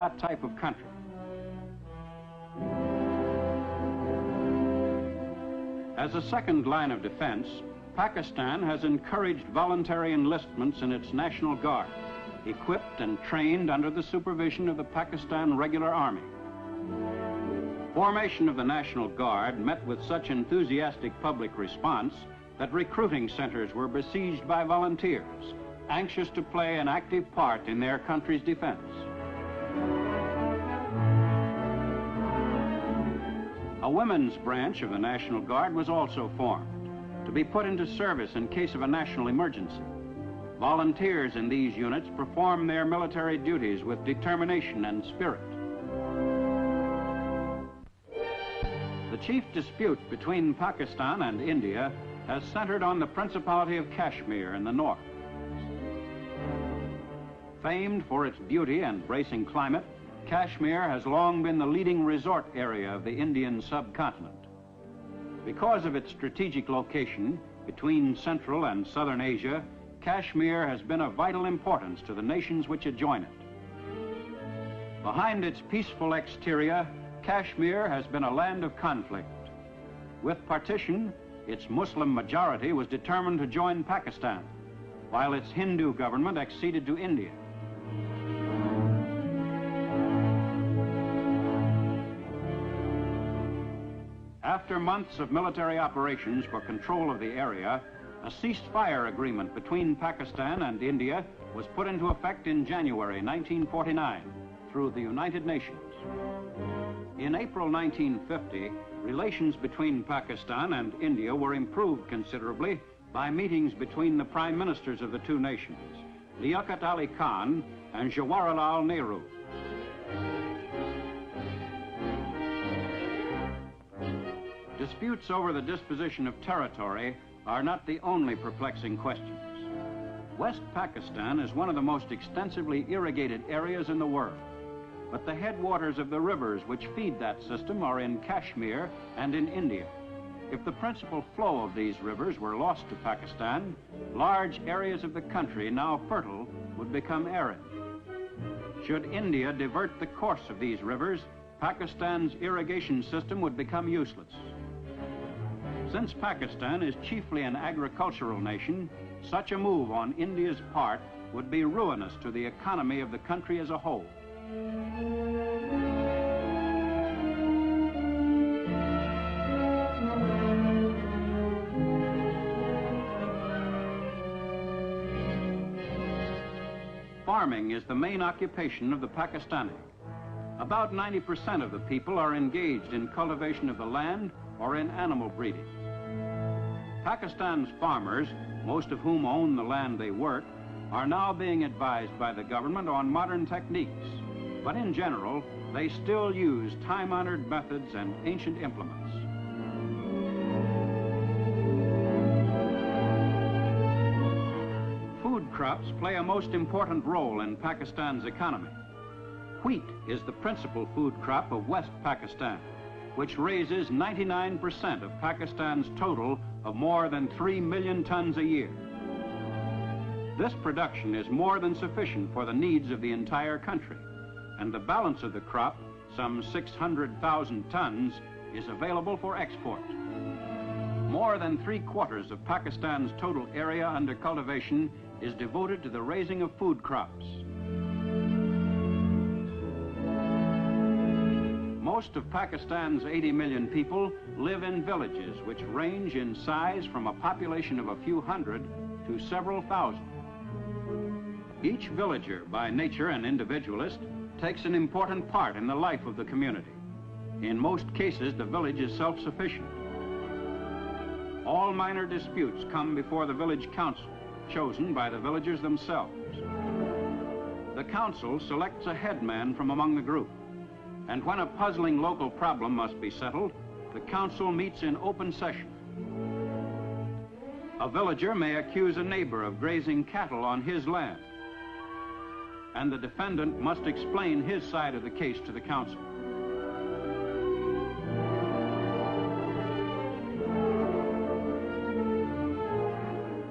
that type of country. As a second line of defense, Pakistan has encouraged voluntary enlistments in its National Guard, equipped and trained under the supervision of the Pakistan Regular Army. Formation of the National Guard met with such enthusiastic public response that recruiting centers were besieged by volunteers, anxious to play an active part in their country's defense. A women's branch of the National Guard was also formed to be put into service in case of a national emergency. Volunteers in these units perform their military duties with determination and spirit. The chief dispute between Pakistan and India has centered on the Principality of Kashmir in the north. Famed for its beauty and bracing climate, Kashmir has long been the leading resort area of the Indian subcontinent. Because of its strategic location between Central and Southern Asia, Kashmir has been of vital importance to the nations which adjoin it. Behind its peaceful exterior, Kashmir has been a land of conflict. With partition, its Muslim majority was determined to join Pakistan, while its Hindu government acceded to India. After months of military operations for control of the area, a ceasefire agreement between Pakistan and India was put into effect in January 1949 through the United Nations. In April 1950, relations between Pakistan and India were improved considerably by meetings between the prime ministers of the two nations, Liaquat Ali Khan and Jawaharlal Nehru. Disputes over the disposition of territory are not the only perplexing questions. West Pakistan is one of the most extensively irrigated areas in the world, but the headwaters of the rivers which feed that system are in Kashmir and in India. If the principal flow of these rivers were lost to Pakistan, large areas of the country now fertile would become arid. Should India divert the course of these rivers, Pakistan's irrigation system would become useless. Since Pakistan is chiefly an agricultural nation, such a move on India's part would be ruinous to the economy of the country as a whole. Farming is the main occupation of the Pakistani. About 90% of the people are engaged in cultivation of the land or in animal breeding. Pakistan's farmers, most of whom own the land they work, are now being advised by the government on modern techniques, but in general, they still use time-honored methods and ancient implements. Food crops play a most important role in Pakistan's economy. Wheat is the principal food crop of West Pakistan, which raises 99% of Pakistan's total of more than 3 million tons a year. This production is more than sufficient for the needs of the entire country, and the balance of the crop, some 600,000 tons, is available for export. More than 3/4 of Pakistan's total area under cultivation is devoted to the raising of food crops. Most of Pakistan's 80 million people live in villages which range in size from a population of a few hundred to several thousand. Each villager, by nature an individualist, takes an important part in the life of the community. In most cases, the village is self-sufficient. All minor disputes come before the village council, chosen by the villagers themselves. The council selects a headman from among the group, and when a puzzling local problem must be settled, the council meets in open session. A villager may accuse a neighbor of grazing cattle on his land, and the defendant must explain his side of the case to the council.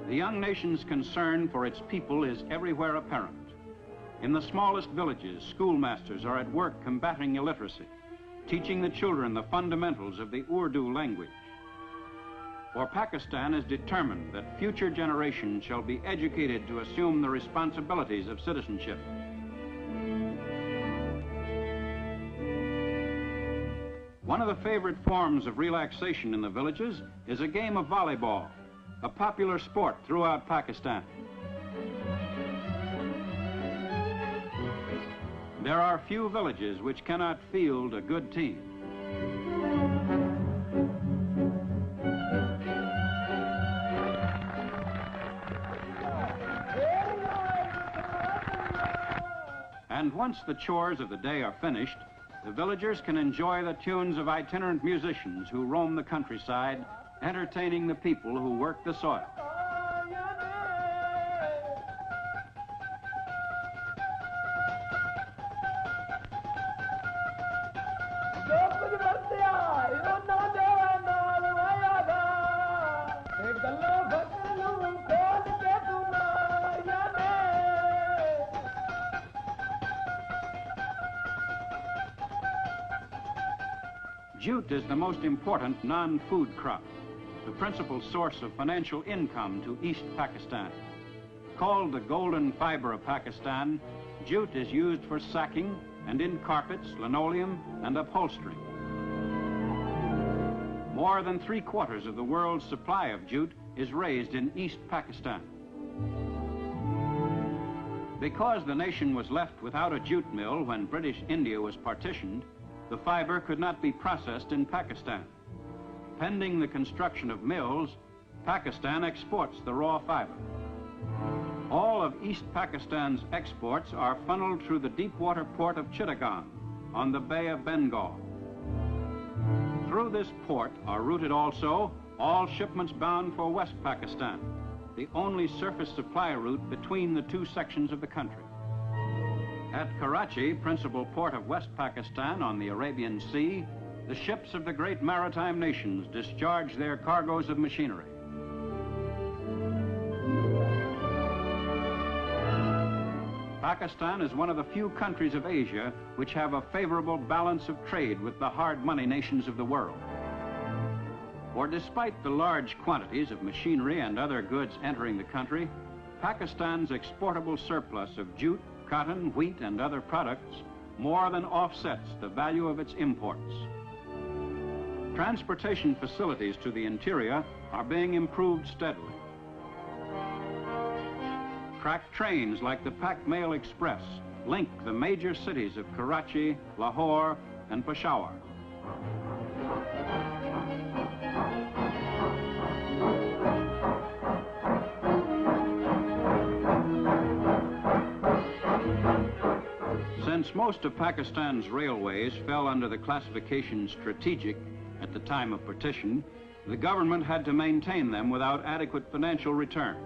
The young nation's concern for its people is everywhere apparent. In the smallest villages, schoolmasters are at work combating illiteracy, teaching the children the fundamentals of the Urdu language. For Pakistan is determined that future generations shall be educated to assume the responsibilities of citizenship. One of the favorite forms of relaxation in the villages is a game of volleyball, a popular sport throughout Pakistan. There are few villages which cannot field a good team. And once the chores of the day are finished, the villagers can enjoy the tunes of itinerant musicians who roam the countryside, entertaining the people who work the soil. Jute is the most important non-food crop, the principal source of financial income to East Pakistan. Called the golden fiber of Pakistan, jute is used for sacking and in carpets, linoleum, and upholstery. More than 3/4 of the world's supply of jute is raised in East Pakistan. Because the nation was left without a jute mill when British India was partitioned, the fiber could not be processed in Pakistan. Pending the construction of mills, Pakistan exports the raw fiber. All of East Pakistan's exports are funneled through the deep-water port of Chittagong on the Bay of Bengal. Through this port are routed also all shipments bound for West Pakistan, the only surface supply route between the two sections of the country. At Karachi, principal port of West Pakistan on the Arabian Sea, the ships of the great maritime nations discharge their cargoes of machinery. Pakistan is one of the few countries of Asia which have a favorable balance of trade with the hard money nations of the world. For despite the large quantities of machinery and other goods entering the country, Pakistan's exportable surplus of jute, cotton, wheat, and other products more than offsets the value of its imports. Transportation facilities to the interior are being improved steadily. Track trains like the Pak Mail Express link the major cities of Karachi, Lahore, and Peshawar. Since most of Pakistan's railways fell under the classification strategic at the time of partition, the government had to maintain them without adequate financial return.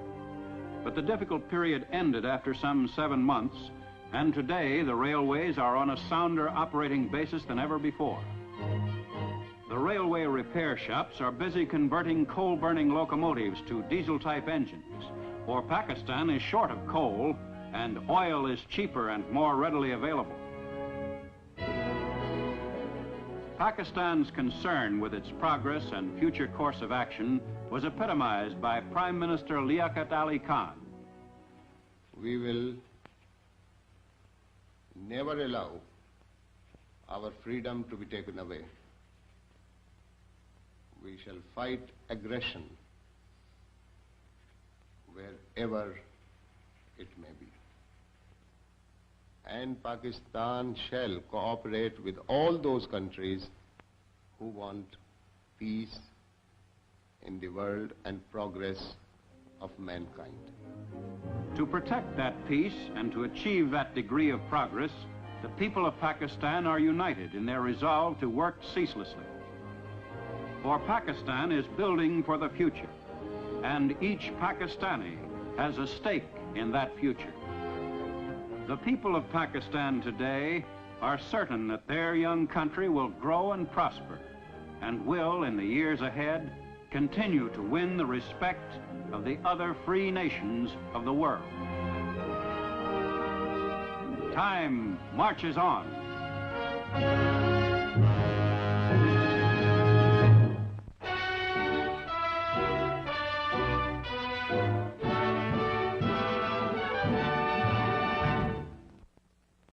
But the difficult period ended after some 7 months, and today the railways are on a sounder operating basis than ever before. The railway repair shops are busy converting coal-burning locomotives to diesel-type engines, for Pakistan is short of coal and oil is cheaper and more readily available. Pakistan's concern with its progress and future course of action was epitomized by Prime Minister Liaquat Ali Khan. We will never allow our freedom to be taken away. We shall fight aggression wherever it may be. And Pakistan shall cooperate with all those countries who want peace in the world and progress of mankind. To protect that peace and to achieve that degree of progress, the people of Pakistan are united in their resolve to work ceaselessly. For Pakistan is building for the future, and each Pakistani has a stake in that future. The people of Pakistan today are certain that their young country will grow and prosper and will, in the years ahead, continue to win the respect of the other free nations of the world. Time marches on.